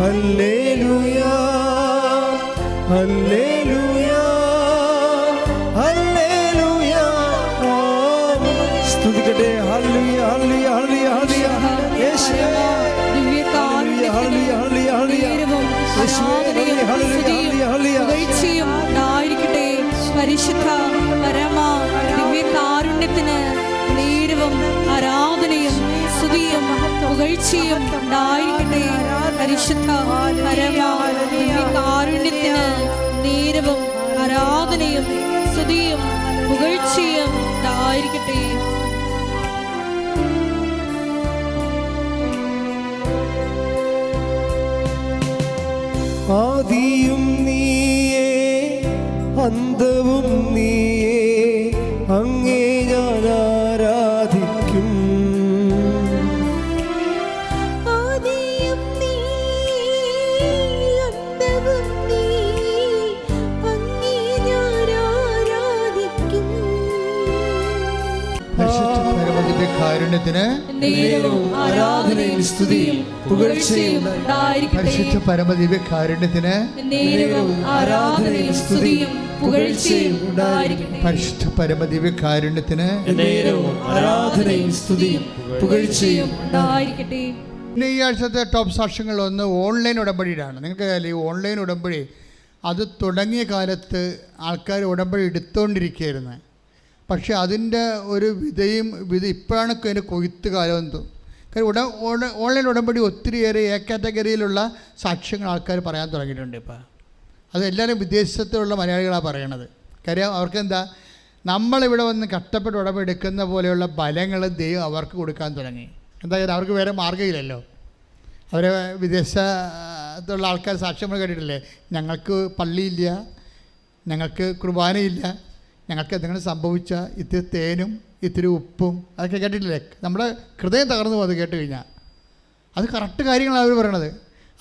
Hallelujah ഹല്ലേലൂയ ഹല്ലേലൂയ. സ്തുതിക്കട്ടെ. ഹല്ലേലൂയ ഹല്ലേലൂയ ഹല്ലേലൂയ ഹല്ലേലൂയ. യേശുവേ ഹല്ലേലൂയ ഹല്ലേലൂയ ഹല്ലേലൂയ. യേശുവേ ഹല്ലേലൂയ ഹല്ലേലൂയ. പുകഴ്ചയും ഉണ്ടായിരിക്കട്ടെ. പരിശുദ്ധ പരമ ദിവ്യകാരുണ്യത്തിന് നേരവും ആരാധനയും സ്തുതിയും പുകഴ്ചയും ഉണ്ടായിരിക്കട്ടെ. പരിശുദ്ധ പരമ ദിവ്യകാരുണ്യത്തിന് നേരവും ആരാധനയും സ്തുതിയും പുകഴ്ചയും ഉണ്ടായിരിക്കട്ടെ. ആദിയും നീയേ അന്തവും നീയേ, അങ്ങേ ഞാൻ ആരാധിക്കും. ആദിയും നീ അന്തവും നീ, അങ്ങേ ഞാൻ ആരാധിക്കും. പരിശുദ്ധ പരമദിവ്യകാരുണ്യത്തിന് ആരാധനയും സ്തുതിയും പുകഴ്ചയും ഉണ്ടായിരിക്കട്ടെ. പരിശുദ്ധ പരമദിവ്യകാരുണ്യത്തിന് ആരാധനയും സ്തുതിയും പുകഴ്ചയും ഉണ്ടായിരിക്കട്ടെ. പരിശുദ്ധ പരമദിവ്യകാരുണ്യത്തിന് ആരാധനയും സ്തുതിയും പുകഴ്ചയും ഉണ്ടായിരിക്കട്ടെ. പിന്നെ ഈ ആഴ്ചത്തെ ടോപ്പ് സാക്ഷ്യങ്ങളൊന്ന് ഓൺലൈൻ ഉടമ്പടിയിലാണ്. നിങ്ങൾക്ക് ഈ ഓൺലൈൻ ഉടമ്പടി അത് തുടങ്ങിയ കാലത്ത് ആൾക്കാർ ഉടമ്പടി എടുത്തുകൊണ്ടിരിക്കുകയായിരുന്നു. പക്ഷേ അതിൻ്റെ ഒരു വിധ ഇപ്പോഴാണ് അതിൻ്റെ കൊയ്ത്ത് കാലം തോന്നും. കാര്യം ഓൺലൈൻ ഉടമ്പടി ഒത്തിരിയേറെ എ കാറ്റഗറിയിലുള്ള സാക്ഷ്യങ്ങൾ ആൾക്കാർ പറയാൻ തുടങ്ങിയിട്ടുണ്ട്. ഇപ്പോൾ അതെല്ലാവരും വിദേശത്തുള്ള മലയാളികളാണ് പറയണത്. കാര്യം അവർക്കെന്താ, നമ്മളിവിടെ വന്ന് കഷ്ടപ്പെട്ട് ഉടമ്പടി എടുക്കുന്ന പോലെയുള്ള ബലങ്ങൾ ദൈവം അവർക്ക് കൊടുക്കാൻ തുടങ്ങി. എന്തായാലും അവർക്ക് വേറെ മാർഗ്ഗമില്ലല്ലോ. അവരെ വിദേശത്തുള്ള ആൾക്കാർ സാക്ഷ്യങ്ങൾ കേട്ടിട്ടില്ലേ, ഞങ്ങൾക്ക് പള്ളിയില്ല, ഞങ്ങൾക്ക് കുർബാനയില്ല, ഞങ്ങൾക്ക് എന്തെങ്കിലും സംഭവിച്ചാൽ ഇത്തിരി തേനും ഇത്തിരി ഉപ്പും അതൊക്കെ കേട്ടിട്ടില്ലേ. നമ്മുടെ ഹൃദയം തകർന്നു പോകും അത് കേട്ട് കഴിഞ്ഞാൽ. അത് കറക്റ്റ് കാര്യങ്ങളാണ് അവർ പറയണത്.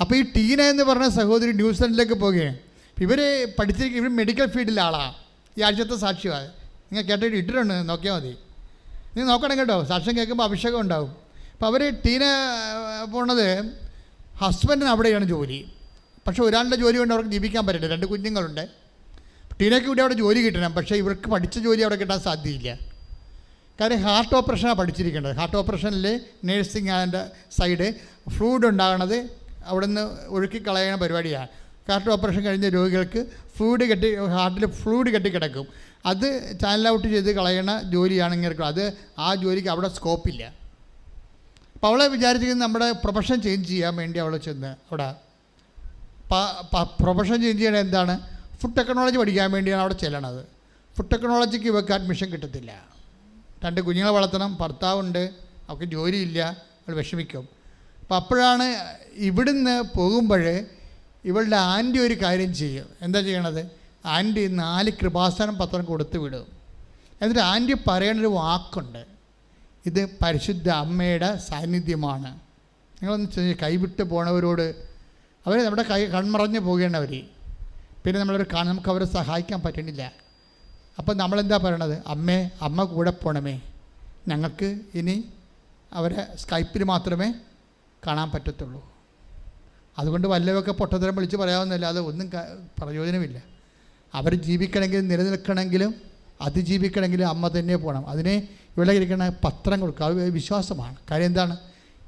അപ്പോൾ ഈ ടീന എന്ന് പറഞ്ഞ സഹോദരി ന്യൂസിലൻഡിലേക്ക് പോവുകയാണ്. ഇവർ പഠിച്ചിരിക്കും, ഇവർ മെഡിക്കൽ ഫീൽഡിലെ ആളാണ്. ഈ ആഴ്ചത്തെ സാക്ഷ്യമാണ്. നിങ്ങൾ കേട്ടിട്ട് ഇട്ടിട്ടുണ്ട്, നോക്കിയാൽ മതി. നിങ്ങൾ നോക്കണം കേട്ടോ, സാക്ഷ്യം കേൾക്കുമ്പോൾ അഭിഷേകം ഉണ്ടാവും. അപ്പോൾ അവർ ടീന പോണത് ഹസ്ബൻഡിന് അവിടെയാണ് ജോലി. പക്ഷേ ഒരാളുടെ ജോലി കൊണ്ട് അവർക്ക് ജീവിക്കാൻ പറ്റില്ല, 2 കുഞ്ഞുങ്ങളുണ്ട്. ടീനയ്ക്ക് ഇവിടെ അവിടെ ജോലി കിട്ടണം, പക്ഷേ ഇവർക്ക് പഠിച്ച ജോലി അവിടെ കിട്ടാൻ സാധ്യതയില്ല. കാര്യം ഹാർട്ട് ഓപ്പറേഷനാണ് പഠിച്ചിരിക്കേണ്ടത്. ഹാർട്ട് ഓപ്പറേഷനിൽ നേഴ്സിംഗ് അതിൻ്റെ സൈഡ് ഫ്ലൂയിഡ് ഉണ്ടാകണത് അവിടെ നിന്ന് ഒഴുക്കിക്കളയുന്ന പരിപാടിയാണ്. ഹാർട്ട് ഓപ്പറേഷൻ കഴിഞ്ഞ രോഗികൾക്ക് ഹാർട്ടിൽ ഫ്ലൂയിഡ് കെട്ടിക്കിടക്കും. അത് ചാനൽ ഔട്ട് ചെയ്ത് കളയണ ജോലിയാണ് ഇങ്ങനെ. അത് ആ ജോലിക്ക് അവിടെ സ്കോപ്പില്ല. അപ്പോൾ അവളെ വിചാരിച്ചിരിക്കുന്നത് നമ്മുടെ പ്രൊഫഷൻ ചേഞ്ച് ചെയ്യാൻ വേണ്ടി അവൾ ചെന്ന് അവിടെ പ്രൊഫഷൻ ചേഞ്ച് ചെയ്യണത് എന്താണ്, ഫുഡ് ടെക്നോളജി പഠിക്കാൻ വേണ്ടിയാണ് അവിടെ ചെല്ലണത്. ഫുഡ് ടെക്നോളജിക്ക് ഇവർക്ക് അഡ്മിഷൻ കിട്ടത്തില്ല. 2 കുഞ്ഞുങ്ങളെ വളർത്തണം, ഭർത്താവുണ്ട്, അവർക്ക് ജോലിയില്ല, അവൾ വിഷമിക്കും. അപ്പോൾ അപ്പോഴാണ് ഇവിടുന്ന് പോകുമ്പോൾ ഇവളുടെ ആൻറ്റി ഒരു കാര്യം ചെയ്യും. എന്താ ചെയ്യണത്, ആൻറ്റി 4 കൃപാസനം പത്രം കൊടുത്ത് വിടും. എന്നിട്ട് ആൻറ്റി പറയണൊരു വാക്കുണ്ട്, ഇത് പരിശുദ്ധ അമ്മയുടെ സാന്നിധ്യമാണ്. നിങ്ങളൊന്ന് കൈവിട്ട് പോണവരോട്, അവർ നമ്മുടെ കൺമറഞ്ഞ് പോകേണ്ടവർ, പിന്നെ നമുക്ക് അവരെ സഹായിക്കാൻ പറ്റണില്ല. അപ്പോൾ നമ്മളെന്താ പറയണത്, അമ്മ കൂടെ പോണമേ, ഞങ്ങൾക്ക് ഇനി അവരെ സ്കൈപ്പിൽ മാത്രമേ കാണാൻ പറ്റത്തുള്ളൂ. അതുകൊണ്ട് വല്ലതൊക്കെ പൊട്ടത്തരം വിളിച്ച് പറയാവുന്നല്ലാതെ ഒന്നും പ്രയോജനമില്ല. അവർ ജീവിക്കണമെങ്കിലും നിലനിൽക്കണമെങ്കിലും അതിജീവിക്കണമെങ്കിലും അമ്മ തന്നെ പോകണം. അതിനെ ഇവിടെ ഇരിക്കുന്ന പത്രം കൊടുക്കുക, അത് വിശ്വാസമാണ്. കാര്യം എന്താണ്,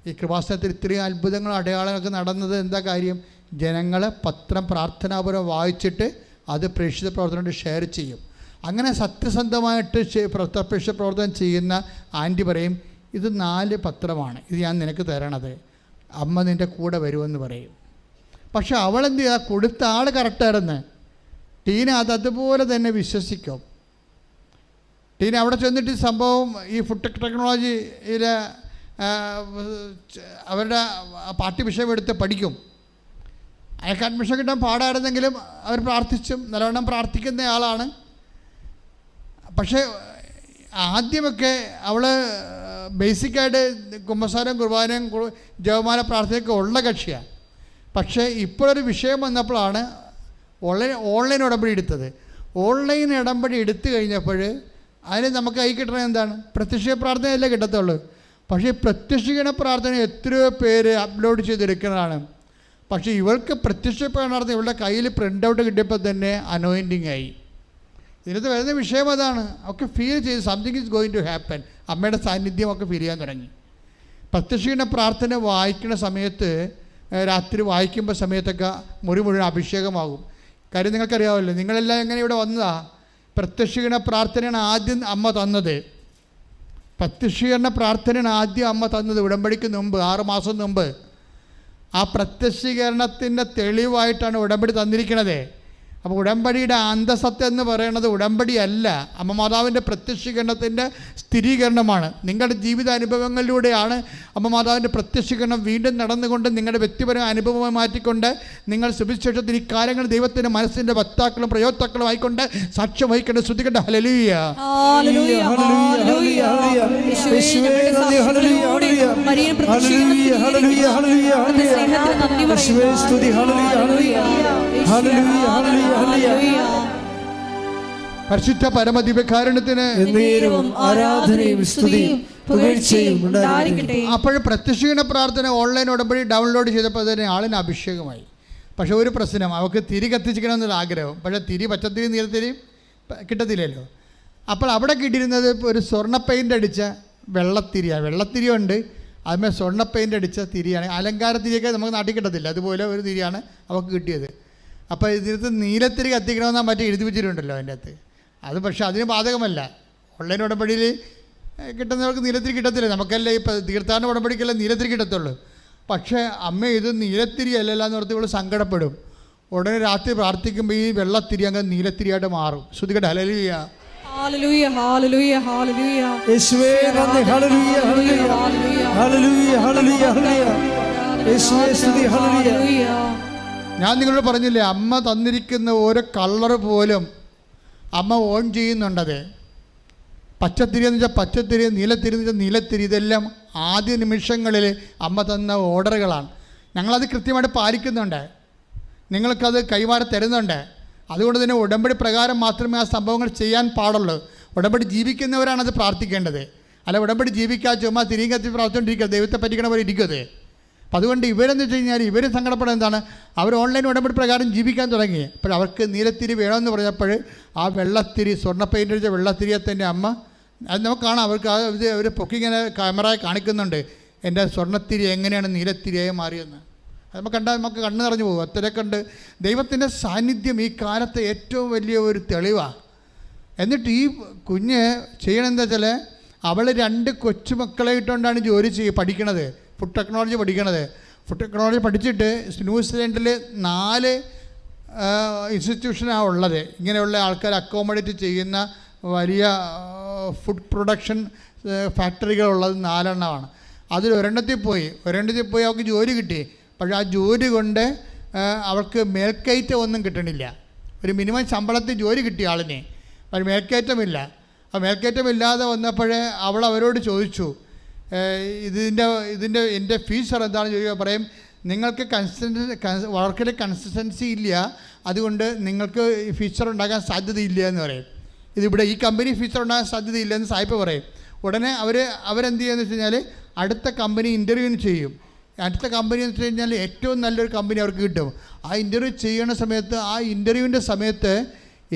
ഈ കൃപാസനത്തിൽ ഇത്രയും അത്ഭുതങ്ങളും അടയാളങ്ങളൊക്കെ നടന്നത് എന്താ കാര്യം, ജനങ്ങൾ പത്രം പ്രാർത്ഥനാപൂർവ്വം വായിച്ചിട്ട് അത് പ്രേക്ഷിത പ്രവർത്തനമായിട്ട് ഷെയർ ചെയ്യും. അങ്ങനെ സത്യസന്ധമായിട്ട് പ്രേക്ഷിത പ്രവർത്തനം ചെയ്യുന്ന ആൻറ്റി പറയും, ഇത് 4 പത്രമാണ്, ഇത് ഞാൻ നിനക്ക് തരണത്, അമ്മ നിൻ്റെ കൂടെ വരുമെന്ന് പറയും. പക്ഷെ അവളെന്ത് ചെയ്യുക, കൊടുത്ത ആൾ കറക്റ്റായിരുന്നു. ടീന അതുപോലെ തന്നെ വിശ്വസിക്കും. ടീന അവിടെ ചെന്നിട്ട് സംഭവം ഈ ഫുഡ് ടെക്നോളജിയിൽ അവരുടെ പാർട്ടി വിഷയം എടുത്ത് പഠിക്കും. അയാൾക്ക് അഡ്മിഷൻ കിട്ടാൻ പാടായിരുന്നെങ്കിലും അവർ പ്രാർത്ഥിച്ചും നല്ലവണ്ണം പ്രാർത്ഥിക്കുന്ന ആളാണ്. പക്ഷേ ആദ്യമൊക്കെ അവൾ ബേസിക്കായിട്ട് കുമ്പസാരം കുർബാനയും ജപമാല പ്രാർത്ഥനയൊക്കെ ഉള്ള കക്ഷിയാണ്. പക്ഷേ ഇപ്പോഴൊരു വിഷയം വന്നപ്പോഴാണ് ഓൺലൈൻ ഉടമ്പടി എടുത്തത്. ഓൺലൈൻ ഉടമ്പടി എടുത്തു കഴിഞ്ഞപ്പോൾ അതിന് നമുക്ക് കൈ കിട്ടണത് എന്താണ്, പ്രത്യക്ഷ പ്രാർത്ഥനയല്ലേ കിട്ടത്തുള്ളൂ. പക്ഷേ പ്രത്യക്ഷീകരണ പ്രാർത്ഥന എത്രയോ പേര് അപ്ലോഡ് ചെയ്തെടുക്കുന്നതാണ്. പക്ഷേ ഇവൾക്ക് പ്രത്യക്ഷപ്പെടാൻ നടത്തി ഇവളുടെ കയ്യിൽ പ്രിൻ്റ് ഔട്ട് കിട്ടിയപ്പോൾ തന്നെ അനോയിൻറ്റിങ് ആയി. ഇതിനകത്ത് വരുന്ന വിഷയം അതാണ്. ഒക്കെ ഫീൽ ചെയ്ത് something is going to happen. അമ്മയുടെ സാന്നിധ്യം ഒക്കെ ഫീൽ ചെയ്യാൻ തുടങ്ങി. പ്രത്യക്ഷീണ പ്രാർത്ഥന വായിക്കുന്ന സമയത്ത്, രാത്രി വായിക്കുമ്പോൾ സമയത്തൊക്കെ മുറി മുഴുവൻ അഭിഷേകമാകും. കാര്യം നിങ്ങൾക്കറിയാമല്ലോ, നിങ്ങളെല്ലാം എങ്ങനെ ഇവിടെ വന്നതാ? പ്രത്യക്ഷീണ പ്രാർത്ഥനയാണ് ആദ്യം അമ്മ തന്നത്. പ്രത്യക്ഷീകരണ പ്രാർത്ഥനയാണ് ആദ്യം അമ്മ തന്നത് ഉടമ്പടിക്ക് മുമ്പ്, 6 മാസം മുമ്പ്. ആ പ്രത്യക്ഷീകരണത്തിൻ്റെ തെളിവായിട്ടാണ് ഉടമ്പടി തന്നിരിക്കുന്നത്. അപ്പോൾ ഉടമ്പടിയുടെ അന്തസത്ത എന്ന് പറയുന്നത് ഉടമ്പടിയല്ല, അമ്മ മാതാവിൻ്റെ പ്രത്യക്ഷീകരണത്തിൻ്റെ സ്ഥിരീകരണമാണ്. നിങ്ങളുടെ ജീവിതാനുഭവങ്ങളിലൂടെയാണ് അമ്മ മാതാവിൻ്റെ പ്രത്യക്ഷീകരണം വീണ്ടും നടന്നുകൊണ്ട് നിങ്ങളുടെ വ്യക്തിപരമായ അനുഭവമായി മാറ്റിക്കൊണ്ട് നിങ്ങൾ സുവിശേഷത്തിൽ ഈ കാര്യങ്ങൾ ദൈവത്തിൻ്റെ മനസ്സിൻ്റെ വക്താക്കളും പ്രയോക്താക്കളും ആയിക്കൊണ്ട് സാക്ഷ്യം വഹിക്കേണ്ട ശ്രുതികണ്ട. ഹല്ലേലൂയ, ഹല്ലേലൂയ, ഹല്ലേലൂയ. പരിശുദ്ധ പരമദിവ്യകാരുണ്യത്തിന് ആരാധനയും സ്തുതിയും പുകഴ്ചയും ഉണ്ടായിരിക്കട്ടെ. അപ്പോൾ പ്രത്യക്ഷീണ പ്രാർത്ഥന ഓൺലൈൻ ഉടമ്പടി ഡൗൺലോഡ് ചെയ്തപ്പോൾ തന്നെ ആളിന് അഭിഷേകമായി. പക്ഷേ ഒരു പ്രശ്നം, അവൾക്ക് തിരി കത്തിച്ചിക്കണമെന്നുള്ള ആഗ്രഹം. പക്ഷേ തിരി പച്ചത്തിരി നീലത്തിരി കിട്ടത്തില്ലല്ലോ. അപ്പോൾ അവിടെ കിട്ടിയിരുന്നത് ഒരു സ്വർണ്ണ പെയിൻ്റ് അടിച്ച വെള്ളത്തിരിയാണ്. വെള്ളത്തിരിയുണ്ട്, അതുമേ സ്വർണ്ണ പെയിൻ്റ് അടിച്ച തിരിയാണ്. അലങ്കാര തിരിയൊക്കെ നമുക്ക് നാട്ടിൽ കിട്ടത്തില്ല, അതുപോലെ ഒരു തിരിയാണ് അവൾക്ക് കിട്ടിയത്. അപ്പോൾ ഇതിനകത്ത് നീലത്തിരി കത്തിക്കണമെന്നാൽ മറ്റേ എഴുതി വെച്ചിട്ടുണ്ടല്ലോ അതിൻ്റെ അകത്ത്. അത് പക്ഷേ അതിന് ബാധകമല്ല. ഓൺലൈൻ ഉടമ്പടിയിൽ കിട്ടുന്നവർക്ക് നീലത്തിരി കിട്ടത്തില്ല. നമുക്കല്ലേ ഇപ്പോൾ തീർത്ഥാടന ഉടമ്പടിക്കല്ലേ നീലത്തിരി കിട്ടത്തുള്ളൂ. പക്ഷേ അമ്മ ഇത് നീലത്തിരി അല്ലല്ലോ എന്ന് ഓർത്ത് ഇവൾ സങ്കടപ്പെടും. ഉടനെ രാത്രി പ്രാർത്ഥിക്കുമ്പോൾ ഈ വെള്ളത്തിരി അങ്ങ് നീലത്തിരിയായിട്ട് മാറും. ശ്രുതികട്ടെ. ഹല്ലേലൂയ, ഹല്ലേലൂയ, ഹല്ലേലൂയ, ഹല്ലേലൂയ. യേശുവേ നന്ദി. ഹല്ലേലൂയ, ഹല്ലേലൂയ, ഹല്ലേലൂയ, ഹല്ലേലൂയ, ഹല്ലേലൂയ. യേശുവേ സ്തുതി. ഹല്ലേലൂയ. ഞാൻ നിങ്ങളോട് പറഞ്ഞില്ലേ, അമ്മ തന്നിരിക്കുന്ന ഓരോ കളർ പോലും അമ്മ ഓൺ ചെയ്യുന്നുണ്ടത്. പച്ചത്തിരി എന്ന് വെച്ചാൽ പച്ചത്തിരി, നീലത്തിരി എന്ന് വെച്ചാൽ നീലത്തിരി. ഇതെല്ലാം ആദ്യ നിമിഷങ്ങളിൽ അമ്മ തന്ന ഓർഡറുകളാണ്. ഞങ്ങളത് കൃത്യമായിട്ട് പാലിക്കുന്നുണ്ട്, നിങ്ങൾക്കത് കൈമാറി തരുന്നുണ്ട്. അതുകൊണ്ട് തന്നെ ഉടമ്പടി പ്രകാരം മാത്രമേ ആ സംഭവങ്ങൾ ചെയ്യാൻ പാടുള്ളൂ. ഉടമ്പടി ജീവിക്കുന്നവരാണത് പ്രാർത്ഥിക്കേണ്ടത്. അല്ല ഉടമ്പടി ജീവിക്കാൻ ചുമ്മാ തിരികെ കത്തി പ്രാർത്ഥിച്ചുകൊണ്ടിരിക്കുക, ദൈവത്തെ പറ്റിക്കണ പോലെ ഇരിക്കുന്നത്. അപ്പം അതുകൊണ്ട് ഇവരെന്ന് വെച്ച് കഴിഞ്ഞാൽ ഇവർ സങ്കടപ്പെടുന്നത് എന്താണ്? അവർ ഓൺലൈൻ ഉടമ്പടി പ്രകാരം ജീവിക്കാൻ തുടങ്ങി. അപ്പോൾ അവർക്ക് നീലത്തിരി വേണമെന്ന് പറഞ്ഞപ്പോൾ ആ വെള്ളത്തിരി, സ്വർണ്ണ പെയിൻ്റ് അടിച്ച വെള്ളത്തിരിയെ തന്നെ അമ്മ, അത് നമുക്ക് കാണാം, അവർക്ക് ഇത് അവർ പൊക്കിങ്ങനെ ക്യാമറയെ കാണിക്കുന്നുണ്ട് എൻ്റെ സ്വർണ്ണത്തിരി എങ്ങനെയാണ് നീലത്തിരിയായി മാറിയെന്ന്. അത് നമുക്ക് കണ്ടാൽ നമുക്ക് കണ്ണ് നിറഞ്ഞു പോകും. അത്ര കണ്ട് ദൈവത്തിൻ്റെ സാന്നിധ്യം ഈ കാലത്തെ ഏറ്റവും വലിയ ഒരു തെളിവാണ്. എന്നിട്ട് ഈ കുഞ്ഞ് ചെയ്യണമെന്താ വെച്ചാൽ, അവൾ 2 കൊച്ചുമക്കളെ ഇട്ടുകൊണ്ടാണ് ജോലി പഠിക്കണത്, ഫുഡ് ടെക്നോളജി പഠിക്കണത്. ഫുഡ് ടെക്നോളജി പഠിച്ചിട്ട് ന്യൂസിലൻഡിൽ 4 ഇൻസ്റ്റിറ്റ്യൂഷനാണ് ഉള്ളത്. ഇങ്ങനെയുള്ള ആൾക്കാർ അക്കോമഡേറ്റ് ചെയ്യുന്ന വലിയ ഫുഡ് പ്രൊഡക്ഷൻ ഫാക്ടറികളുള്ളത് 4 എണ്ണമാണ്. അതിൽ ഒരെണ്ണത്തിൽ പോയി അവൾക്ക് ജോലി കിട്ടി. പക്ഷേ ആ ജോലി കൊണ്ട് അവൾക്ക് മേൽക്കയറ്റം ഒന്നും കിട്ടണില്ല. ഒരു മിനിമം ശമ്പളത്തിൽ ജോലി കിട്ടിയ ആളിനെ, പക്ഷേ മേൽക്കയറ്റമില്ല. ആ മേൽക്കയറ്റമില്ലാതെ വന്നപ്പോഴേ അവൾ അവരോട് ചോദിച്ചു, എൻ്റെ ഫീച്ചർ എന്താണെന്ന് ചോദിക്കുക. പറയും, നിങ്ങൾക്ക് വർക്കിൽ കൺസിസ്റ്റൻസി ഇല്ല, അതുകൊണ്ട് നിങ്ങൾക്ക് ഫീച്ചർ ഉണ്ടാക്കാൻ സാധ്യതയില്ല എന്ന് പറയും. ഇതിവിടെ ഈ കമ്പനി ഫീച്ചർ ഉണ്ടാകാൻ സാധ്യതയില്ലെന്ന് സായിപ്പ് പറയും. ഉടനെ അവരെന്ത് ചെയ്യുകയെന്ന് വെച്ച് കഴിഞ്ഞാൽ അടുത്ത കമ്പനി ഇൻ്റർവ്യൂവിന് ചെയ്യും. അടുത്ത കമ്പനി എന്ന് വെച്ച് കഴിഞ്ഞാൽ ഏറ്റവും നല്ലൊരു കമ്പനി അവർക്ക് കിട്ടും. ആ ഇൻ്റർവ്യൂ ചെയ്യുന്ന സമയത്ത്, ആ ഇൻ്റർവ്യൂവിൻ്റെ സമയത്ത്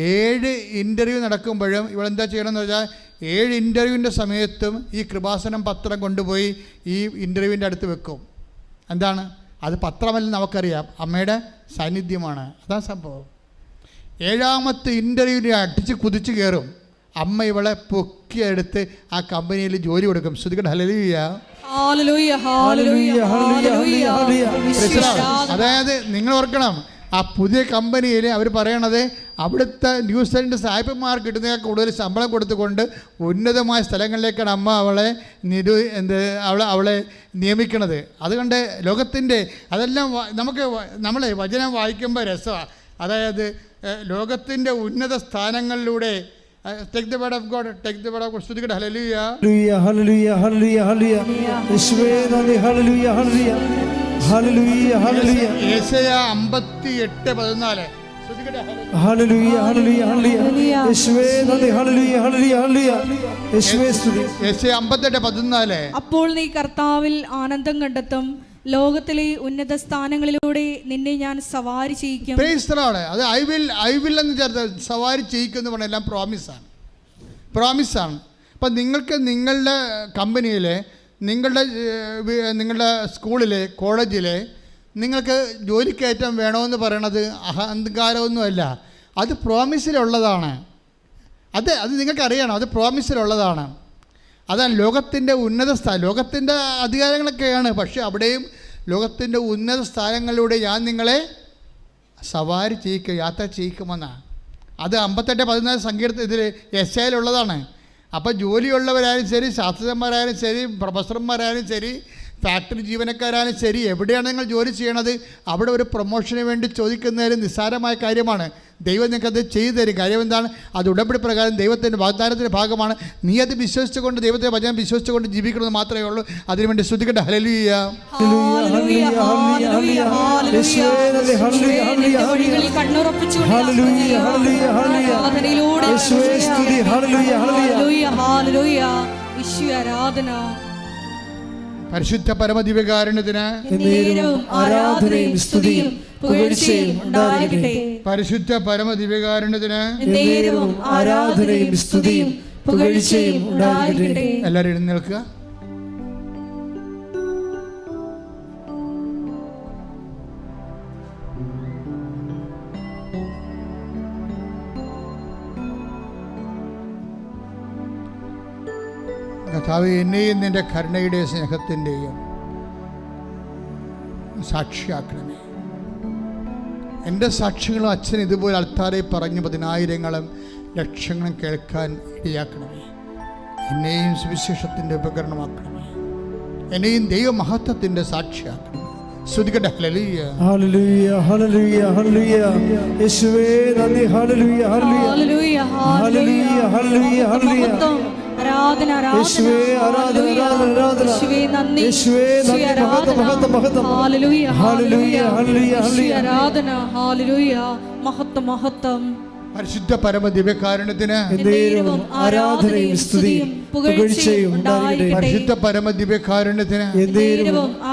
7 ഇൻ്റർവ്യൂ നടക്കുമ്പോഴും ഇവളെന്താ ചെയ്യണമെന്ന് വെച്ചാൽ 7 ഇൻ്റർവ്യൂവിൻ്റെ സമയത്തും ഈ കൃപാസനം പത്രം കൊണ്ടുപോയി ഈ ഇൻ്റർവ്യൂവിൻ്റെ അടുത്ത് വെക്കും. എന്താണ് അത്? പത്രമല്ലെന്ന് നമുക്കറിയാം, അമ്മയുടെ സാന്നിധ്യമാണ്. അതാണ് സംഭവം. 7ാമത്തെ ഇൻ്റർവ്യൂവിൽ അടിച്ച് കുതിച്ച് കയറും. അമ്മ ഇവളെ പൊക്കിയെടുത്ത് ആ കമ്പനിയിൽ ജോലി കൊടുക്കും. ശ്രുതികട്ടെ. ഹല്ലേലൂയ, ഹല്ലേലൂയ, ഹല്ലേലൂയ, ഹല്ലേലൂയ. അതായത് നിങ്ങൾ ഓർക്കണം, ആ പുതിയ കമ്പനിയിൽ അവർ പറയണത് അവിടുത്തെ ന്യൂസിലൻഡ് സായിപ്പന്മാർക്ക് കിട്ടുന്നതിനേക്കാൾ കൂടുതൽ ശമ്പളം കൊടുത്തുകൊണ്ട് ഉന്നതമായ സ്ഥലങ്ങളിലേക്കാണ് അമ്മ അവളെ നിയമിക്കണത്. അതുകൊണ്ട് ലോകത്തിൻ്റെ അതെല്ലാം നമ്മളെ വചനം വായിക്കുമ്പോൾ രസമാണ്. അതായത് ലോകത്തിൻ്റെ ഉന്നത സ്ഥാനങ്ങളിലൂടെ take the word of God, take the word of God. സ്തുതിക്കട്ടെ. ഹല്ലേലൂയ, ഹല്ലേലൂയ, ഹല്ലേലൂയ, ഹല്ലേലൂയ. യേശുവേ നന്ദി. ഹല്ലേലൂയ, ഹല്ലേലൂയ, ഹല്ലേലൂയ, ഹല്ലേലൂയ. യെശയ്യാ 58:14. സ്തുതിക്കട്ടെ. ഹല്ലേലൂയ, ഹല്ലേലൂയ, ഹല്ലേലൂയ. യേശുവേ നന്ദി. ഹല്ലേലൂയ, ഹല്ലേലൂയ, ഹല്ലേലൂയ. യേശുവേ സ്തുതി. യെശയ്യാ 58:14. അപ്പോൾ നീ കർത്താവിൽ ആനന്ദം കണ്ടെത്തും, ലോകത്തിലെ ഉന്നത സ്ഥാനങ്ങളിലൂടെ നിന്നെ ഞാൻ സവാരി ചെയ്യിക്കും. Praise the Lord. അത് ഐ വിൽ എന്ന് ചേർത്ത് സവാരി ചെയ്യിക്കുമെന്ന് പറഞ്ഞാൽ എല്ലാം പ്രോമിസാണ്. അപ്പം നിങ്ങൾക്ക് നിങ്ങളുടെ കമ്പനിയിൽ, നിങ്ങളുടെ സ്കൂളിൽ, കോളേജിൽ നിങ്ങൾക്ക് ജോലിക്കയറ്റം വേണമെന്ന് പറയണത് അഹങ്കാരമൊന്നുമല്ല. അത് പ്രോമിസിലുള്ളതാണ്. അത് നിങ്ങൾക്കറിയണം, അത് പ്രോമിസിലുള്ളതാണ്. അതാണ് ലോകത്തിൻ്റെ ഉന്നത സ്ഥാനം. ലോകത്തിൻ്റെ അധികാരങ്ങളൊക്കെയാണ്, പക്ഷേ അവിടെയും ലോകത്തിൻ്റെ ഉന്നത സ്ഥാനങ്ങളിലൂടെ ഞാൻ നിങ്ങളെ സവാരി ചെയ്യിക്കും, യാത്ര ചെയ്യിക്കുമെന്നാണ്. അത് 58:14 സങ്കീർത്തനം ഇതിൽ യെശയ്യായിലുള്ളതാണ്. അപ്പോൾ ജോലിയുള്ളവരായാലും ശരി, ശാസ്ത്രജ്ഞന്മാരായാലും ശരി, പ്രൊഫസർമാരായാലും ശരി, ഫാക്ടറി ജീവനക്കാരായാലും ശരി, എവിടെയാണ് നിങ്ങൾ ജോലി ചെയ്യണത് അവിടെ ഒരു പ്രൊമോഷന് വേണ്ടി ചോദിക്കുന്നതിന് നിസ്സാരമായ കാര്യമാണ്. ദൈവം നിങ്ങൾക്കത് ചെയ്തു തരും. കാര്യം എന്താണ്? അത് ഉടമ്പടി പ്രകാരം ദൈവത്തിൻ്റെ വാഗ്ദാനത്തിൻ്റെ ഭാഗമാണ്. നീ അത് വിശ്വസിച്ചുകൊണ്ട്, ദൈവത്തെ വചനം വിശ്വസിച്ചുകൊണ്ട് ജീവിക്കണമെന്ന് മാത്രമേ ഉള്ളൂ. അതിനുവേണ്ടി സ്തുതിക്കട്ടെ. ഹല്ലേലൂയ. പരിശുദ്ധ പരമദിവ്യകാരുണ്യത്തിന് ആരാധനയും സ്തുതിയും പുകഴ്ചയും ഉണ്ടായിരിക്കട്ടെ. പരിശുദ്ധ പരമദിവ്യകാരുണ്യത്തിന് ആരാധനയും സ്തുതിയും പുകഴ്ചയും ഉണ്ടായിരിക്കട്ടെ. എല്ലാവരും എഴുന്നേൽക്കുക. കർത്താവേ, എന്നെയും നിൻ്റെ കരുണയുടെയും സ്നേഹത്തിൻ്റെയും സാക്ഷിയാക്കണമേ. എൻ്റെ സാക്ഷികളും അച്ഛൻ ഇതുപോലെ അൾത്താരെ പറഞ്ഞ് 10,000-ങ്ങളും ലക്ഷങ്ങളും കേൾക്കാൻ ഇടയാക്കണമേ. എന്നെയും സുവിശേഷത്തിൻ്റെ ഉപകരണമാക്കണമേ. എന്നെയും ദൈവമഹത്വത്തിൻ്റെ സാക്ഷിയാക്കണമേ. സ്തുതിക്കട്ടെ. ഹല്ലേലൂയ, ഹല്ലേലൂയ, ഹല്ലേലൂയ, ഹല്ലേലൂയ. യേശുവേ നന്ദി. ഹല്ലേലൂയ, ഹല്ലേലൂയ, ഹല്ലേലൂയ, ഹല്ലേലൂയ, ഹല്ലേലൂയ. ആരാധന, യേശുവേ ആരാധന, ആരാധന, ആരാധന. യേശുവേ നന്ദി, യേശുവേ നന്ദി. മഹത്വം, മഹത്വം, മഹത്വം. ഹല്ലേലൂയ, ഹല്ലേലൂയ, ഹല്ലേലൂയ, ഹല്ലേലൂയ. ആരാധന, ഹല്ലേലൂയ, മഹത്വം, മഹത്വം. പരിശുദ്ധ പരമദിവ്യകാരുണ്യത്തിന് ആരാധനയും സ്തുതിയും പുകഴ്ചയും ഉണ്ടായിരിക്കട്ടെ. പരിശുദ്ധ പരമദിവ്യകാരുണ്യത്തിന്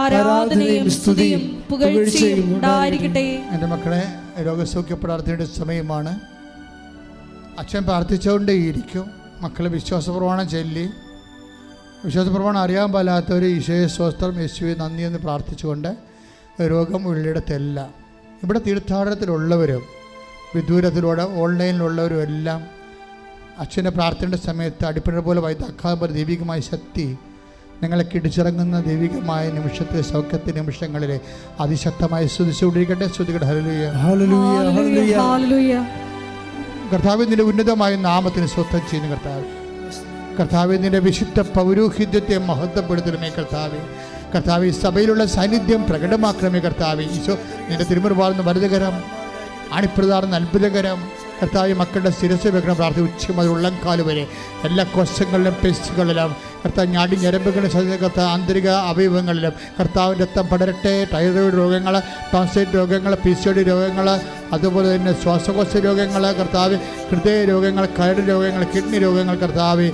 ആരാധനയും സ്തുതിയും പുകഴ്ചയും ഉണ്ടായിരിക്കട്ടെ. എൻ്റെ മക്കളെ, രോഗസൗഖ്യ പ്രാർത്ഥനയുടെ സമയമാണ്. അച്ഛൻ പ്രാർത്ഥിച്ചുകൊണ്ടേയിരിക്കും. മക്കൾ വിശ്വാസപ്രമാണം ചൊല്ലി, വിശ്വാസപ്രമാണം അറിയാൻ പാലാത്തവർ ഈശോയെ സ്വസ്ത്രം, യേശുവെ നന്ദി എന്ന് പ്രാർത്ഥിച്ചുകൊണ്ട് രോഗം ഉള്ളിടത്തല്ല. ഇവിടെ തീർത്ഥാടനത്തിലുള്ളവരും വിദൂരത്തിലൂടെ ഓൺലൈനിലുള്ളവരും എല്ലാം അച്ഛൻ്റെ പ്രാർത്ഥനയുടെ സമയത്ത് അടിപ്പിണ പോലെ വൈദ്യാക്കാതെ പോലെ ദൈവികമായ ശക്തി നിങ്ങളെ കിടിച്ചിറങ്ങുന്ന ദൈവികമായ നിമിഷത്തെ, സൗഖ്യത്തിൻ്റെ നിമിഷങ്ങളിൽ അതിശക്തമായി സ്തുതിച്ചുകൊണ്ടിരിക്കട്ടെ. സ്തുതിക്കട്ടെ. ഹല്ലേലൂയ, ഹല്ലേലൂയ, ഹല്ലേലൂയ. കർത്താവേ, നിന്റെ ഉന്നതമായ നാമത്തിന് സ്വസ്ഥം ചെയ്യുന്നു. കർത്താവേ, നിന്റെ വിശുദ്ധ പൗരോഹിത്യത്തെ മഹത്വപ്പെടുത്തണമേ. കർത്താവേ, സഭയിലുള്ള സാന്നിധ്യം പ്രകടമാക്കണമേ. കർത്താവേ, ഈശോ നിന്റെ തിരുമുറുപാടുന്ന വലുതകരം, അണിപ്രധാന അത്ഭുതകരം കർത്താവ് മക്കളുടെ ശിരസ് വെക്കണം. പ്രാർത്ഥി ഉച്ച മുതൽ ഉള്ളംകാല് വരെ എല്ലാ കോശങ്ങളിലും പെസ്റ്റുകളിലും കർത്താവ് ഞാടി ഞരമ്പുകളിലും കർത്താവ് ആന്തരിക അവയവങ്ങളിലും കർത്താവിൻ്റെ രക്തം പടരട്ടെ. തൈറോയിഡ് രോഗങ്ങൾ, ടോൺസൈറ്റ് രോഗങ്ങൾ, PCOD രോഗങ്ങൾ, അതുപോലെ തന്നെ ശ്വാസകോശ രോഗങ്ങൾ, കർത്താവ് ഹൃദയ രോഗങ്ങൾ, കരട് രോഗങ്ങൾ, കിഡ്നി രോഗങ്ങൾ, കർത്താവ്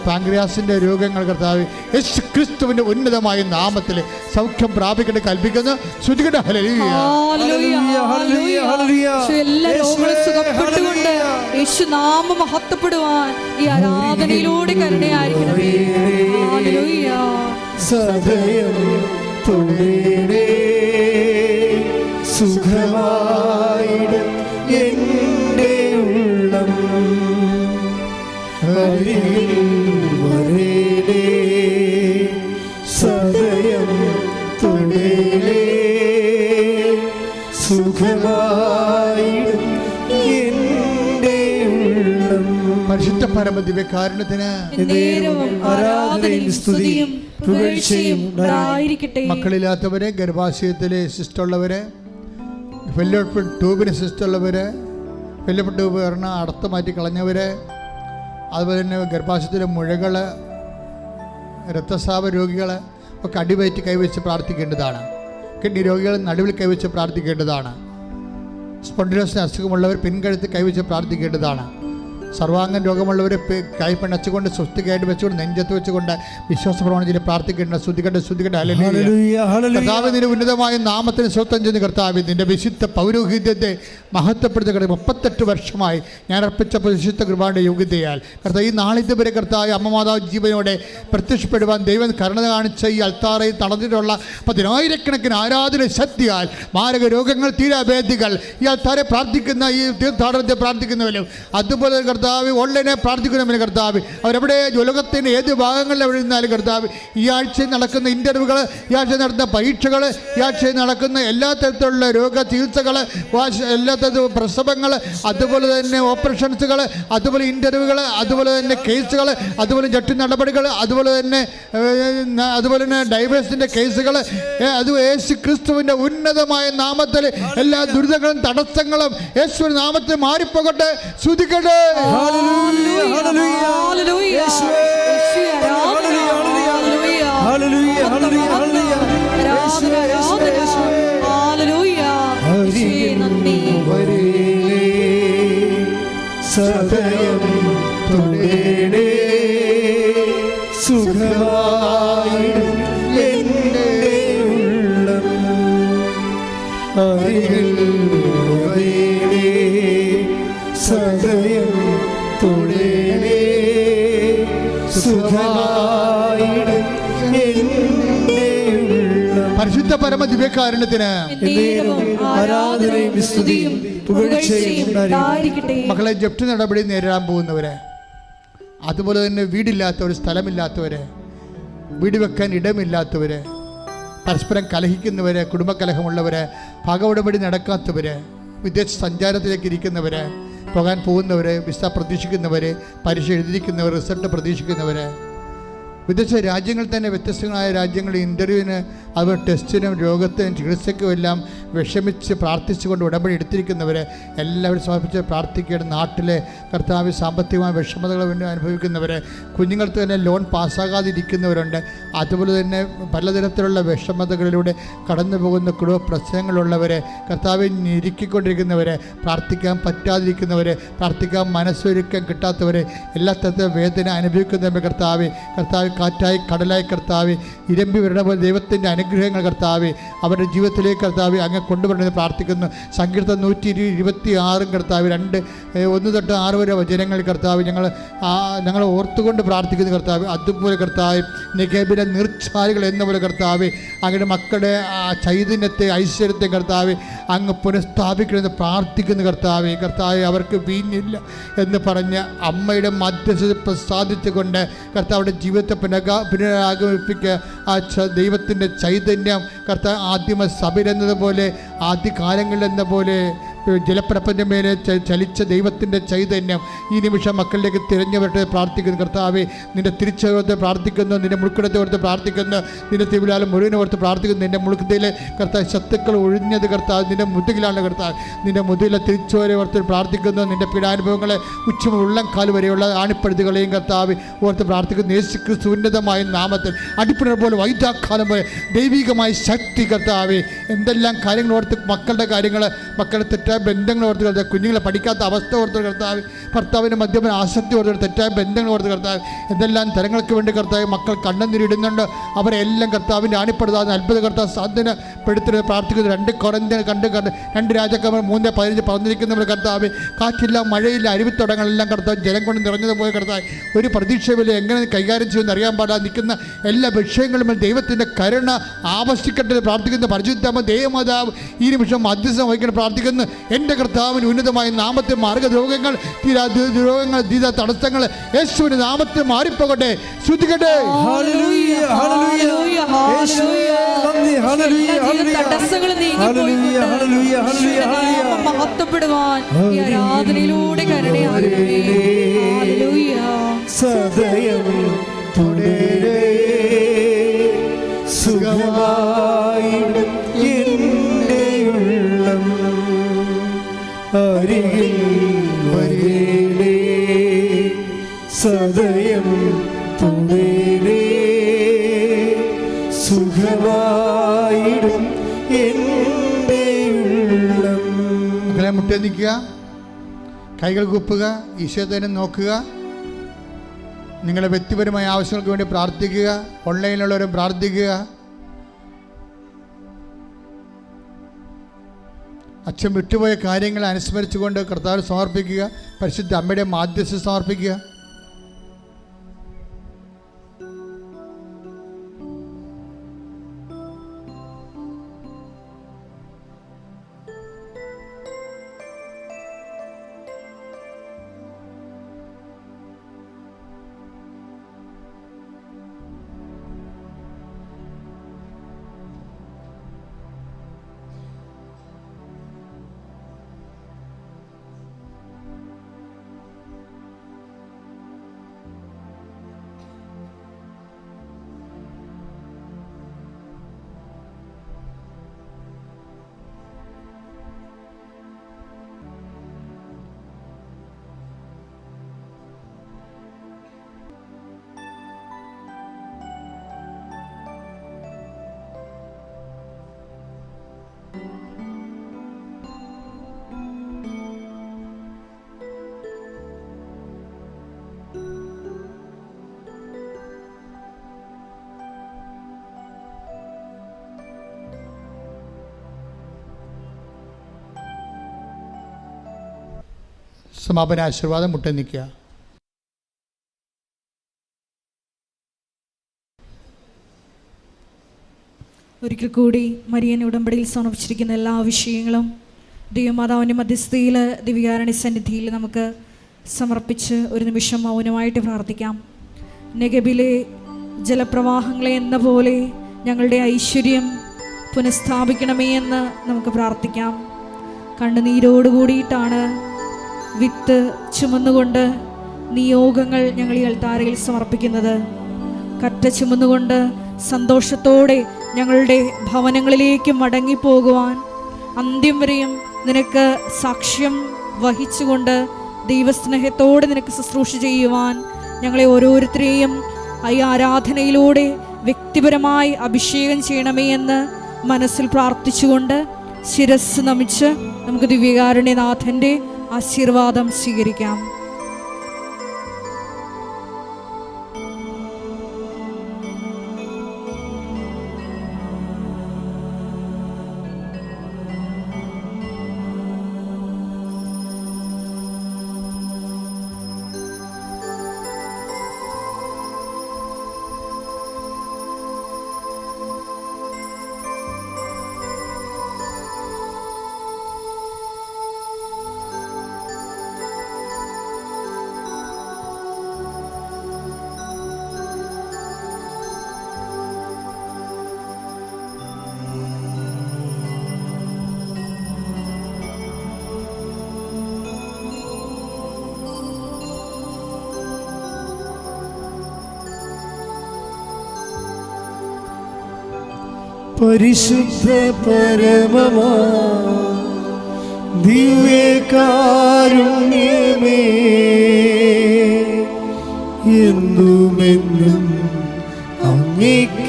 പാങ്ക്രിയാസിൻ്റെ രോഗങ്ങൾ, കർത്താവ് യേശു ക്രിസ്തുവിൻ്റെ ഉന്നതമായ നാമത്തിൽ സൗഖ്യം പ്രാപിക്കട്ടെ കൽപ്പിക്കുന്നു. ശ്രുതികട്ടെ. ഹല്ലേലൂയ, ഹല്ലേലൂയ, ഹല്ലേലൂയ. എല്ലാ രോഗങ്ങളും സുഖപ്പെട്ടുകൊണ്ട് യേശു നാമം മഹത്വപ്പെടുവാൻ ഈ ആരാധനയിലൂടെ കരുണയായിരിക്കണമേ. ഹല്ലേലൂയ. സദയം തുടരേ സുഖമായിട് എൻ്റെ ഉള്ളം അരികിൽ വരേലേ. സദയം തുടരേ സുഖമായിട് എൻ്റെ ഉള്ളം. പരിശുദ്ധ പരമദിവ്യകാരുണ്യത്തിന് ആരാധനയും സ്തുതിയും പുകഴ്ചയും ഉണ്ടായിരിക്കട്ടെ. മക്കളില്ലാത്തവരെ, ഗർഭാശയത്തിലെ സിസ്റ്റുള്ളവരെ, ഫെല്ലോപ്പിഡ് ട്യൂബിന് സിസ്റ്റുള്ളവർ, ഫെല്ലോപ്പിഡ് ട്യൂബ് പറഞ്ഞാൽ അടത്ത് മാറ്റി കളഞ്ഞവർ, അതുപോലെ തന്നെ ഗർഭാശയത്തിലെ മുഴകൾ, രക്തസ്രാവ രോഗികൾ ഒക്കെ അടിവയറ്റി കൈവച്ച് പ്രാർത്ഥിക്കേണ്ടതാണ്. കിഡ്നി രോഗികൾ നടുവിൽ കൈവച്ച് പ്രാർത്ഥിക്കേണ്ടതാണ്. സ്പോണ്ടിലോസിന് അസുഖമുള്ളവർ പിൻകഴുത്ത് കൈവച്ച് പ്രാർത്ഥിക്കേണ്ടതാണ്. സർവാംഗം രോഗമുള്ളവർ കൈ പിണച്ചുകൊണ്ട് സ്വസ്തികയായിട്ട് വെച്ചുകൊണ്ട് നെഞ്ചത്ത് വെച്ചുകൊണ്ട് വിശ്വാസ പ്രമാണത്തിൽ പ്രാർത്ഥിക്കേണ്ട ശ്രുതികട്ടെ കർത്താവ് നിന്റെ ഉന്നതമായ നാമത്തിന് സ്വത്തം ചെയ്യുന്ന കർത്താവ് നിന്റെ വിശുദ്ധ പൗരോഹിത്യത്തെ മഹത്വപ്പെടുത്തുക. 38 വർഷമായി ഞാൻ അർപ്പിച്ച വിശുദ്ധ കൃപയുടെ യോഗ്യതയാൽ കർത്താവ് ഈ നാളിതുവരെ കർത്താവ് അമ്മ മാതാവ് ജീവനോടെ പ്രത്യക്ഷപ്പെടുവാൻ ദൈവം കരുണ കാണിച്ച ഈ അൾത്താറയിൽ തടഞ്ഞിട്ടുള്ള 10,000-കണക്കിന് ആരാധന ശക്തിയാൽ മാരക രോഗങ്ങൾ തീരാഭേദികൾ ഈ അൾത്താരെ പ്രാർത്ഥിക്കുന്ന ഈ തീർത്ഥാടനത്തെ പ്രാർത്ഥിക്കുന്നവരും അതുപോലെ കർത്താവ് ഓൺലൈനെ പ്രാർത്ഥിക്കുന്നവരും കർത്താവ് അവരെവിടെ ലോകത്തിൻ്റെ ഏത് ഭാഗങ്ങളിൽ എവിടെ നിന്നാലും കർത്താവ് ഈ ആഴ്ചയിൽ നടക്കുന്ന ഇൻ്റർവ്യൂകൾ, ഈ ആഴ്ച നടത്തുന്ന പരീക്ഷകൾ, ഈ ആഴ്ചയിൽ നടക്കുന്ന എല്ലാ തരത്തിലുള്ള രോഗ ചികിത്സകൾ, എല്ലാ തരത്തിലുള്ള പ്രസവങ്ങൾ, അതുപോലെ തന്നെ ഓപ്പറേഷൻസുകൾ, അതുപോലെ ഇൻ്റർവ്യൂകൾ, അതുപോലെ തന്നെ കേസുകൾ, അതുപോലെ ജഡ്ജി നടപടികൾ, അതുപോലെ തന്നെ ഡൈവേഴ്സിൻ്റെ കേസുകൾ, അത് യേശു ക്രിസ്തുവിൻ്റെ ഉന്നതമായ നാമത്തിൽ എല്ലാ ദുരിതങ്ങളും തടസ്സങ്ങളും യേശുവിന്റെ നാമത്തിൽ മാറിപ്പോകട്ടെ. ശ്രുതിക്കട്ടെ. സദയം തുടരണേ സുഖമായി എൻ്റെ ഉള്ളം അരികിൽ വരേണേ സദയം തുടരണേ സുഖമായി എൻ്റെ ഉള്ളം. പരിശുദ്ധ പരമ ദിവ്യകാരുണ്യത്തിന് ആരാധനയും സ്തുതിയും പുകഴ്ചയും മക്കളെ ജപ്തി നടപടി നേരിടാൻ പോകുന്നവരെ, അതുപോലെ തന്നെ വീടില്ലാത്തവർ, സ്ഥലമില്ലാത്തവര്, വീട് വെക്കാൻ ഇടമില്ലാത്തവര്, പരസ്പരം കലഹിക്കുന്നവര്, കുടുംബകലഹമുള്ളവര്, ഭാഗ നടക്കാത്തവര്, വിദേശ സഞ്ചാരത്തിലേക്ക് ഇരിക്കുന്നവര്, പോകാൻ പോകുന്നവര്, വിസ പ്രതീക്ഷിക്കുന്നവര്, പരീക്ഷ എഴുതിയിരിക്കുന്നവർ, റിസൾട്ട് പ്രതീക്ഷിക്കുന്നവര്, വിദേശ രാജ്യങ്ങളിൽ തന്നെ വ്യത്യസ്തങ്ങളായ രാജ്യങ്ങളിൽ ഇൻ്റർവ്യൂവിന്, അതുപോലെ ടെസ്റ്റിനും രോഗത്തിനും ചികിത്സയ്ക്കും എല്ലാം വിഷമിച്ച് പ്രാർത്ഥിച്ചുകൊണ്ട് ഉടമ്പടി എടുത്തിരിക്കുന്നവർ എല്ലാവരും സമർപ്പിച്ച് പ്രാർത്ഥിക്കുകയാണ്. നാട്ടിലെ കർത്താവ് സാമ്പത്തികമായ വിഷമതകൾ അനുഭവിക്കുന്നവർ, കുഞ്ഞുങ്ങൾക്ക് തന്നെ ലോൺ പാസ്സാകാതിരിക്കുന്നവരുണ്ട്, അതുപോലെ തന്നെ പലതരത്തിലുള്ള വിഷമതകളിലൂടെ കടന്നു പോകുന്ന കുടുംബ പ്രശ്നങ്ങളുള്ളവർ, കർത്താവ് ഞെരുക്കിക്കൊണ്ടിരിക്കുന്നവർ, പ്രാർത്ഥിക്കാൻ പറ്റാതിരിക്കുന്നവർ, പ്രാർത്ഥിക്കാൻ മനസ്സൊരുക്കം കിട്ടാത്തവർ, എല്ലാ തരത്തിലും വേദന അനുഭവിക്കുന്നവർ കർത്താവ് കാറ്റായി കടലായി കർത്താവ് ഇരമ്പി വരണ പോലെ ദൈവത്തിൻ്റെ അനുഗ്രഹങ്ങൾ കർത്താവ് അവരുടെ ജീവിതത്തിലേക്ക് കർത്താവ് അങ്ങ് കൊണ്ടുവരണമെന്ന് പ്രാർത്ഥിക്കുന്നു. സങ്കീർത്തനം 126 കർത്താവ് 1 തൊട്ട് 6 വരെ വചനങ്ങൾ കർത്താവ് ഞങ്ങൾ ഓർത്തുകൊണ്ട് പ്രാർത്ഥിക്കുന്നു കർത്താവ്. അതുപോലെ കർത്താവ് നെഗേബിലെ നീർച്ചാലുകൾ എന്ന പോലെ കർത്താവ് അങ്ങയുടെ മക്കളുടെ ചൈതന്യത്തെ ഐശ്വര്യത്തെ കർത്താവ് അങ്ങ് പുനഃസ്ഥാപിക്കണമെന്ന് പ്രാർത്ഥിക്കുന്നു കർത്താവ്. അവർക്ക് വീഞ്ഞില്ല എന്ന് പറഞ്ഞ് അമ്മയുടെ മധ്യസ്ഥത പ്രസാദിച്ചുകൊണ്ട് കർത്താവിടെ ജീവിതത്തെ പുനരാഗമിപ്പിക്കുക. ആ ദൈവത്തിൻ്റെ ചൈതന്യം കർത്താവ് ആദിമ സഭയിലെന്നതുപോലെ ആദ്യകാലങ്ങളിലെന്ന പോലെ ജലപ്രപഞ്ച മേലെ ചലിച്ച ദൈവത്തിൻ്റെ ചൈതന്യം ഈ നിമിഷം മക്കളിലേക്ക് തിരഞ്ഞുവരട്ടെ പ്രാർത്ഥിക്കുന്നു കർത്താവെ. നിൻ്റെ തിരിച്ചറിവത്തെ പ്രാർത്ഥിക്കുന്നു, നിൻ്റെ മുഴുക്കിടത്തെ ഓർത്ത് പ്രാർത്ഥിക്കുന്നു, നിൻ്റെ തിരുവിലാലും മുഴുവനെ ഓർത്ത് പ്രാർത്ഥിക്കുന്നു. നിൻ്റെ മുഴുക്കതയിലെ കർത്താവ് ശത്രുക്കൾ ഒഴിഞ്ഞത് കർത്താവ് നിൻ്റെ മുതുകിലാണ് കർത്താവ്. നിൻ്റെ മുതുകിലെ തിരിച്ചുവരെ ഓർത്ത് പ്രാർത്ഥിക്കുന്നു. നിൻ്റെ പീഡാനുഭവങ്ങളെ ഉച്ചമുള്ളംകാൽ വരെയുള്ള ആണിപ്പഴുതുകളെയും കർത്താവ് ഓർത്ത് പ്രാർത്ഥിക്കുന്നു. യേശു ക്രിസ്തു ഉന്നതമായ നാമത്തിൽ അടിപ്പിണർ പോലെ വൈദ്യാഘാതം പോലെ ദൈവികമായ ശക്തി കർത്താവെ. എന്തെല്ലാം കാര്യങ്ങൾ ഓർത്ത് മക്കളുടെ കാര്യങ്ങൾ, മക്കളുടെ തെറ്റായ ബന്ധങ്ങൾ ഓർത്ത് കർത്താവ്, കുഞ്ഞുങ്ങളെ പഠിക്കാത്ത അവസ്ഥ ഓർത്ത് കർത്താവ്, ഭർത്താവിൻ്റെ മദ്യപന ആസക്തി ഓർത്ത്, തെറ്റായ ബന്ധങ്ങൾ ഓർത്ത് കർത്താവ്, എന്തെല്ലാം തരങ്ങൾക്ക് വേണ്ടി കർത്താവ് മക്കൾ കണ്ണുനീരിടുന്നുണ്ട്. അവരെല്ലാം കർത്താവിൻ്റെ ആണിപ്പെടുത്താതെ അത്ഭുത കർത്താവ് സാധനപ്പെടുത്തി പ്രാർത്ഥിക്കുന്നു. 2 കൊരിന്ത്യർ 2 രാജാക്കന്മാർ 3:15 പറഞ്ഞിരിക്കുന്നവർ കർത്താവ്, കാറ്റില്ല മഴയില്ല അരുവിത്തോടങ്ങളെല്ലാം കർത്താവ് ജലം കൊണ്ട് നിറഞ്ഞതുപോലെ കർത്താവ് ഒരു പ്രതീക്ഷയില്ല എങ്ങനെ കൈകാര്യം ചെയ്യുമെന്ന് അറിയാൻ പാടാതെ നിൽക്കുന്ന എല്ലാ വിഷയങ്ങളും ദൈവത്തിൻ്റെ കരുണ ആവശ്യിക്കട്ടെ പ്രാർത്ഥിക്കുന്ന പരിശുദ്ധ ദേവമാതാവ് ഈ നിമിഷം മധ്യസ്ഥം വഹിക്കണം പ്രാർത്ഥിക്കുന്നു. എൻ്റെ കർത്താവിന് ഉന്നതമായ നാമത്തെ മാർഗരോഗങ്ങൾ രോഗങ്ങൾ തടസ്സങ്ങൾ യേശുവിന്റെ നാമത്തിൽ മാറിപ്പോകട്ടെ. ശ്രുതിക്കട്ടെ. മഹത്വപ്പെടുവാൻ ആരാധനയിലൂടെ സദയം തുടരേ സുഖമായി എൻ്റെ ഉള്ളം അരികിൽ വരേണേ സദയം തുടരേ സുഖമായിടും എൻ്റെ ഉള്ളം. മക്കളെ മുട്ടേ നിൽക്കുക. കൈകൾ കുപ്പുക, ഈശോയെ തന്നെ നോക്കുക. നിങ്ങളുടെ വ്യക്തിപരമായ ആവശ്യങ്ങൾക്ക് വേണ്ടി പ്രാർത്ഥിക്കുക. ഓൺലൈനിലുള്ളവരും പ്രാർത്ഥിക്കുക. അച്ഛൻ വിട്ടുപോയ കാര്യങ്ങൾ അനുസ്മരിച്ചുകൊണ്ട് കർത്താവിന് സമർപ്പിക്കുക. പരിശുദ്ധ അമ്മയുടെ മാധ്യസ്ഥം സമർപ്പിക്കുക. സമാപന ആശീർവാദം മുട്ട നിൽക്കുക. ഒരിക്കൽ കൂടി മരിയൻ ഉടമ്പടിയിൽ സമർപ്പിച്ചിരിക്കുന്ന എല്ലാ വിഷയങ്ങളും ദൈവമാതാവിൻ്റെ മധ്യസ്ഥയിൽ ദിവ്യകാരുണ്യ സന്നിധിയിൽ നമുക്ക് സമർപ്പിച്ച് ഒരു നിമിഷം മൗനമായിട്ട് പ്രാർത്ഥിക്കാം. നെഗബിലെ ജലപ്രവാഹങ്ങളെ എന്ന പോലെ ഞങ്ങളുടെ ഐശ്വര്യം പുനഃസ്ഥാപിക്കണമേ എന്ന് നമുക്ക് പ്രാർത്ഥിക്കാം. കണ്ണുനീരോടുകൂടിയിട്ടാണ് വിത്ത് ചുമന്നുകൊണ്ട് നിയോഗങ്ങൾ ഞങ്ങൾ ഈ അൾത്താരയിൽ സമർപ്പിക്കുന്നത്. കറ്റ ചുമന്നുകൊണ്ട് സന്തോഷത്തോടെ ഞങ്ങളുടെ ഭവനങ്ങളിലേക്ക് മടങ്ങിപ്പോകുവാൻ, അന്ത്യം വരെയും നിനക്ക് സാക്ഷ്യം വഹിച്ചുകൊണ്ട് ദൈവസ്നേഹത്തോടെ നിനക്ക് ശുശ്രൂഷ ചെയ്യുവാൻ ഞങ്ങളെ ഓരോരുത്തരെയും ഈ ആരാധനയിലൂടെ വ്യക്തിപരമായി അഭിഷേകം ചെയ്യണമേ എന്ന് മനസ്സിൽ പ്രാർത്ഥിച്ചുകൊണ്ട് ശിരസ് നമിച്ച് നമുക്ക് ദിവ്യകാരുണ്യനാഥൻ്റെ ആശീർവാദം സ്വീകരിക്കാം. പരിശുദ്ധ പരമമാ ദിവ്യകാരുണ്യമേ, എന്നുമെന്നും അങ്ങേക്കാരാധന.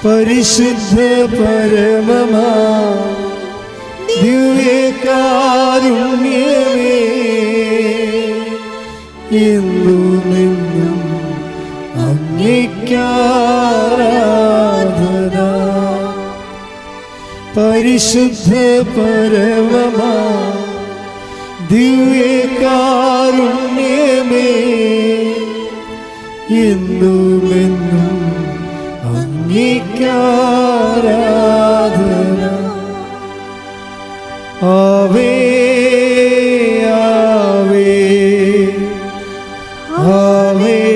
പരിശുദ്ധ പരമമാ ദിവ്യകാരുണ്യമേ, എന്നുമെന്നും അങ്ങേക്കാരാധന. പരിശുദ്ധ പരമമാ ദിവ്യകാരുണ്യമേ, എന്നുമെന്നും അങ്ങേക്കാരാധന. ആവേ ആവേ ആവേ